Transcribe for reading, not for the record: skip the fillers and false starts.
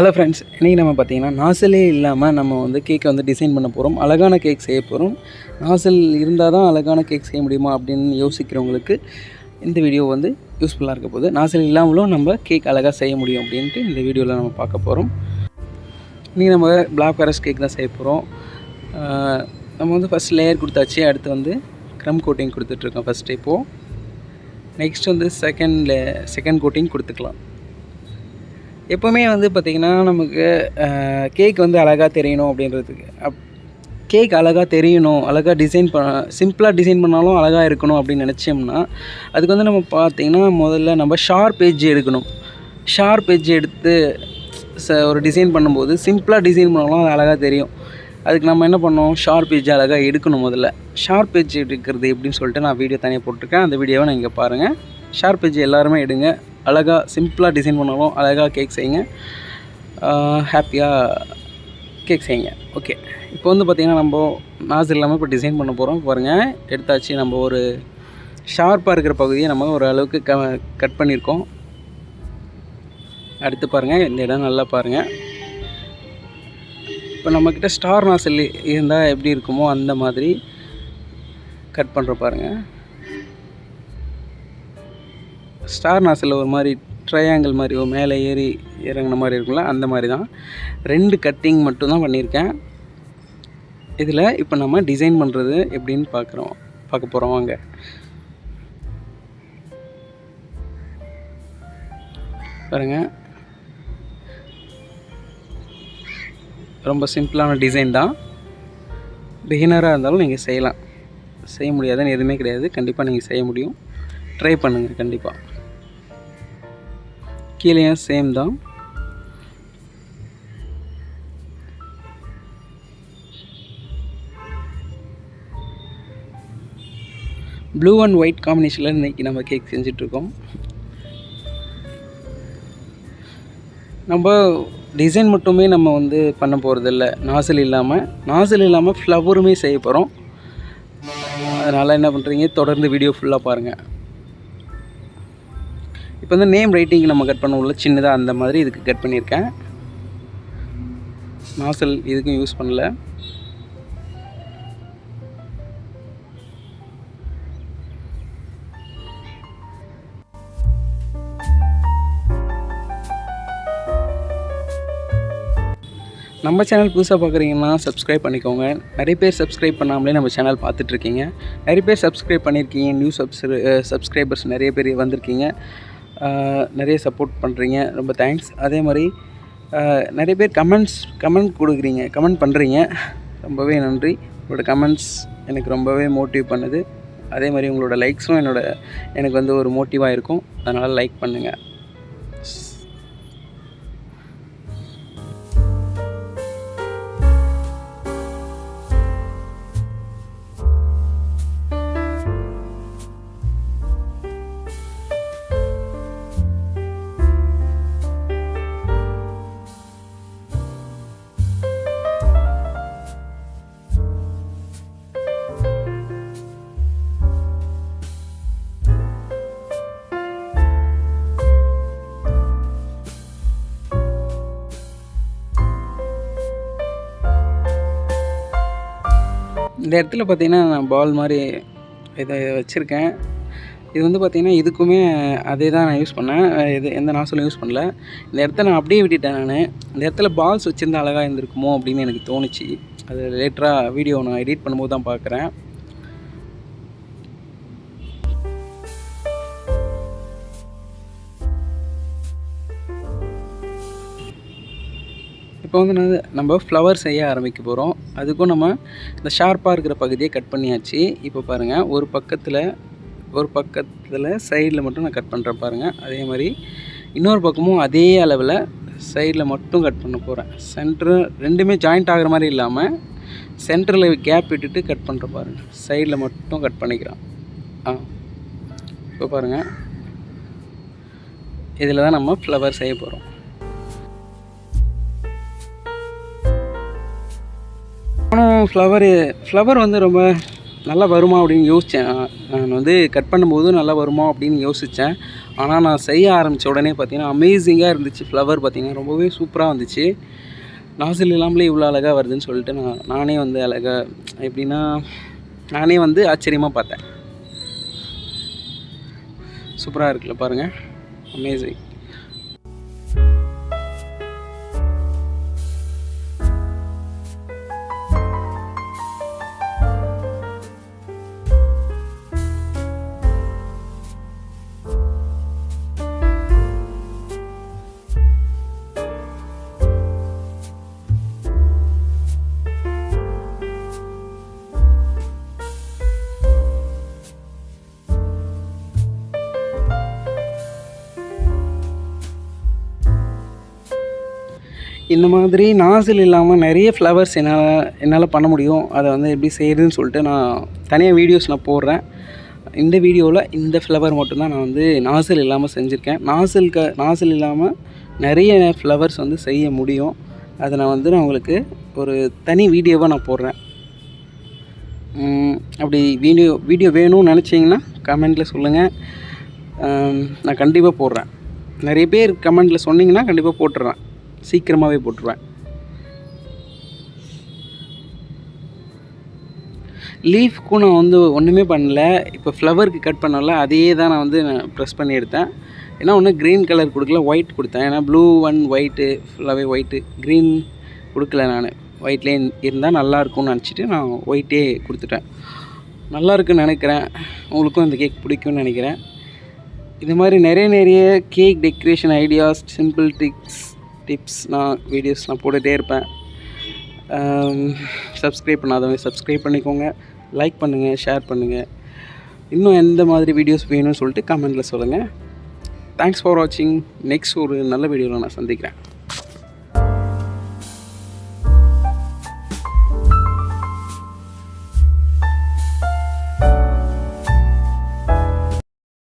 Hello friends, இன்றைக்கி நம்ம பார்த்திங்கன்னா நாசலே இல்லாமல் நம்ம வந்து கேக்கை வந்து டிசைன் பண்ண போகிறோம். அழகான கேக் செய்ய போகிறோம். நாசல் இருந்தால் தான் அழகான கேக் செய்ய முடியுமா அப்படின்னு யோசிக்கிறவங்களுக்கு இந்த வீடியோ வந்து யூஸ்ஃபுல்லாக இருக்க போகுது. நாசல் இல்லாமலும் நம்ம கேக் அழகாக செய்ய முடியும் அப்படின்ட்டு இந்த வீடியோவில் நம்ம பார்க்க போகிறோம். இன்றைக்கி நம்ம பிளாக் ஃபாரஸ்ட் கேக் தான் செய்ய போகிறோம். நம்ம வந்து ஃபஸ்ட் லேயர் கொடுத்தாச்சு. அடுத்து வந்து க்ரம் கோட்டிங் கொடுத்துட்ருக்கோம் ஃபஸ்ட்டு. இப்போது நெக்ஸ்ட் வந்து செகண்ட் கோட்டிங் கொடுத்துக்கலாம். எப்போவுமே வந்து பார்த்திங்கன்னா நமக்கு கேக் வந்து அழகாக தெரியணும் அப்படின்றதுக்கு கேக் அழகாக தெரியணும், அழகாக டிசைன் சிம்பிளாக டிசைன் பண்ணாலும் அழகாக இருக்கணும் அப்படின்னு நினச்சோம்னா அதுக்கு வந்து நம்ம பார்த்திங்கன்னா முதல்ல நம்ம ஷார்ப் எட்ஜ் எடுக்கணும். ஷார்ப் எட்ஜ் எடுத்து ஒரு டிசைன் பண்ணும்போது சிம்பிளாக டிசைன் பண்ணாலும் அது அழகாக தெரியும். அதுக்கு நம்ம என்ன பண்ணோம், ஷார்ப் எட்ஜ் அழகாக எடுக்கணும். முதல்ல ஷார்ப் எட்ஜ் எடுக்கிறது எப்படின்னு சொல்லிட்டு நான் வீடியோ தனியாக போட்டிருக்கேன். அந்த வீடியோவை நான் இங்கே பாருங்கள். ஷார்ப் எட்ஜ் எல்லாருமே எடுங்க. அழகாக சிம்பிளாக டிசைன் பண்ணாலும் அழகாக கேக் செய்யுங்க, ஹாப்பியாக கேக் செய்யுங்க. ஓகே, இப்போ வந்து பார்த்திங்கன்னா நம்ம நாஸ் இல்லாமல் இப்போ டிசைன் பண்ண போகிறோம். பாருங்கள், எடுத்தாச்சு. நம்ம ஒரு ஷார்ப்பாக இருக்கிற பகுதியை நம்ம ஒரு அளவுக்கு கட் பண்ணியிருக்கோம். அடுத்து பாருங்கள், இந்த இடம் நல்லா பாருங்கள். இப்போ நம்மக்கிட்ட ஸ்டார் நாசல் இருந்தால் எப்படி இருக்குமோ அந்த மாதிரி கட் பண்ணுற பாருங்கள். ஸ்டார் நாசில் ஒரு மாதிரி ட்ரையாங்கிள் மாதிரி மேலே ஏறி இறங்கின மாதிரி இருக்குல்ல, அந்த மாதிரி தான். 2 கட்டிங் மட்டும்தான் பண்ணியிருக்கேன். இதில் இப்போ நம்ம டிசைன் பண்ணுறது எப்படின்னு பார்க்க போகிறோம். வாங்க. பாருங்கள், ரொம்ப சிம்பிளான டிசைன் தான். பிகினராக இருந்தாலும் நீங்கள் செய்யலாம். செய்ய முடியாதுன்னு எதுவுமே கிடையாது. கண்டிப்பாக நீங்கள் செய்ய முடியும். ட்ரை பண்ணுங்கள் கண்டிப்பாக. கீழேயும் சேம் தான். ப்ளூ அண்ட் ஒயிட் காம்பினேஷனில் இன்றைக்கி நம்ம கேக் செஞ்சிட்ருக்கோம். நம்ம டிசைன் மட்டுமே நம்ம வந்து பண்ண போகிறதில்ல. நாசில் இல்லாமல் ஃப்ளவருமே செய்ய போகிறோம். அதனால் என்ன பண்ணுறீங்க, தொடர்ந்து வீடியோ ஃபுல்லாக பாருங்கள். இப்போ வந்து நேம் ரைட்டிங் நம்ம கட் பண்ண உள்ள சின்னதாக அந்த மாதிரி இதுக்கு கட் பண்ணியிருக்கேன். நாசல் இதுக்கும் யூஸ் பண்ணல. நம்ம சேனல் புதுசாக பார்க்குறீங்கன்னா சப்ஸ்கிரைப் பண்ணிக்கோங்க. நிறைய பேர் சப்ஸ்கிரைப் பண்ணாமலே நம்ம சேனல் பார்த்துட்ருக்கீங்க. நிறைய பேர் சப்ஸ்கிரைப் பண்ணியிருக்கீங்க. நியூ சப்ஸ்கிரைபர்ஸ் நிறைய பேர் வந்திருக்கீங்க. நிறைய சப்போர்ட் பண்ணுறீங்க, ரொம்ப தேங்க்ஸ். அதே மாதிரி நிறைய பேர் கமெண்ட் கொடுக்குறீங்க, கமெண்ட் பண்ணுறீங்க, ரொம்பவே நன்றி. உங்களோட கமெண்ட்ஸ் எனக்கு ரொம்பவே மோட்டிவ் பண்ணுது. அதே மாதிரி உங்களோட லைக்ஸும் எனக்கு வந்து ஒரு மோட்டிவாக இருக்கும். அதனால் லைக் பண்ணுங்கள். இந்த இடத்துல பார்த்திங்கன்னா நான் பால் மாதிரி இதை வச்சுருக்கேன். இது வந்து பார்த்திங்கன்னா இதுக்குமே அதே தான் நான் யூஸ் பண்ணேன். எந்த நாசலும் யூஸ் பண்ணல. இந்த இடத்த நான் அப்படியே விட்டுட்டேன். இந்த இடத்துல பால்ஸ் வச்சுருந்தா அழகாக இருந்திருக்குமோ அப்படின்னு எனக்கு தோணுச்சு. அது லேட்டராக வீடியோ நான் எடிட் பண்ணும்போது தான் பார்க்குறேன். இப்போ வந்து நம்ம ஃப்ளவர் செய்ய ஆரம்பிக்க போகிறோம். அதுக்கும் நம்ம இந்த ஷார்ப்பாக இருக்கிற பகுதியை கட் பண்ணியாச்சு. இப்போ பாருங்கள், ஒரு பக்கத்தில் சைடில் மட்டும் நான் கட் பண்ணுறேன் பாருங்கள். அதே மாதிரி இன்னொரு பக்கமும் அதே அளவில் சைடில் மட்டும் கட் பண்ண போகிறேன். சென்டரு ரெண்டுமே ஜாயிண்ட் ஆகிற மாதிரி இல்லாமல் சென்டரில் கேப் விட்டுட்டு கட் பண்ணுற பாருங்கள். சைடில் மட்டும் கட் பண்ணிக்கிறோம். இப்போ பாருங்கள், இதில் தான் நம்ம ஃப்ளவர் செய்ய போகிறோம். ஃப்ளவர் வந்து ரொம்ப நல்லா வருமா அப்படின்னு யோசித்தேன். நான் வந்து கட் பண்ணும்போது நல்லா வருமா அப்படின்னு யோசித்தேன். ஆனால் நான் செய்ய ஆரம்பித்த உடனே பார்த்திங்கன்னா அமேசிங்காக இருந்துச்சு. ஃப்ளவர் பார்த்திங்கன்னா ரொம்பவே சூப்பராக வந்துச்சு. நாசில் இல்லாமலே இவ்வளோ அழகாக வருதுன்னு சொல்லிட்டு நானே வந்து எப்படின்னா நானே வந்து ஆச்சரியமாக பார்த்தேன். சூப்பராக இருக்குல்ல பாருங்கள், அமேசிங். இந்த மாதிரி நாசில் இல்லாமல் நிறைய ஃப்ளவர்ஸ் என்னால் பண்ண முடியும். அதை வந்து எப்படி செய்கிறதுன்னு சொல்லிட்டு நான் தனியாக வீடியோஸ் நான் போடுறேன். இந்த வீடியோவில் இந்த ஃப்ளவர் மட்டும்தான் நான் வந்து நாசில் இல்லாமல் செஞ்சுருக்கேன். நாசில் இல்லாமல் நிறைய ஃப்ளவர்ஸ் வந்து செய்ய முடியும். அதை நான் உங்களுக்கு ஒரு தனி வீடியோவாக நான் போடுறேன். அப்படி வீடியோ வேணும்னு நினச்சிங்கன்னா கமெண்ட்டில் சொல்லுங்கள், நான் கண்டிப்பாக போடுறேன். நிறைய பேர் கமெண்ட்டில் சொன்னிங்கன்னா கண்டிப்பாக போட்டுடுறேன், சீக்கிரமாகவே போட்டுருவேன். லீஃப்க்கும் நான் வந்து ஒன்றுமே பண்ணல. இப்போ ஃப்ளவருக்கு கட் பண்ணல, அதையே தான் நான் ப்ரெஸ் பண்ணி எடுத்தேன். ஏன்னா ஒன்று க்ரீன் கலர் கொடுக்கல, ஒயிட் கொடுத்தேன். ஏன்னா ப்ளூ அண்ட் ஒயிட்டு ஃபுல்லாகவே ஒயிட்டு, க்ரீன் கொடுக்கல. நான் ஒயிட்லேயே இருந்தால் நல்லாயிருக்கும்னு நினச்சிட்டு நான் ஒயிட்டே கொடுத்துட்டேன். நல்லாயிருக்குன்னு நினைக்கிறேன். உங்களுக்கும் இந்த கேக் பிடிக்கும்னு நினைக்கிறேன். இது மாதிரி நிறைய cake decoration ideas, simple tips videos நான் போட்டுகிட்டே இருப்பேன். சப்ஸ்கிரைப் பண்ணாதவங்க சப்ஸ்கிரைப் பண்ணிக்கோங்க, லைக் பண்ணுங்கள், ஷேர் பண்ணுங்கள். இன்னும் எந்த மாதிரி வீடியோஸ் வேணும்னு சொல்லிட்டு கமெண்ட்டில் சொல்லுங்கள். தேங்க்ஸ் ஃபார் வாட்சிங். நெக்ஸ்ட் ஒரு நல்ல வீடியோவில் நான் சந்திக்கிறேன்.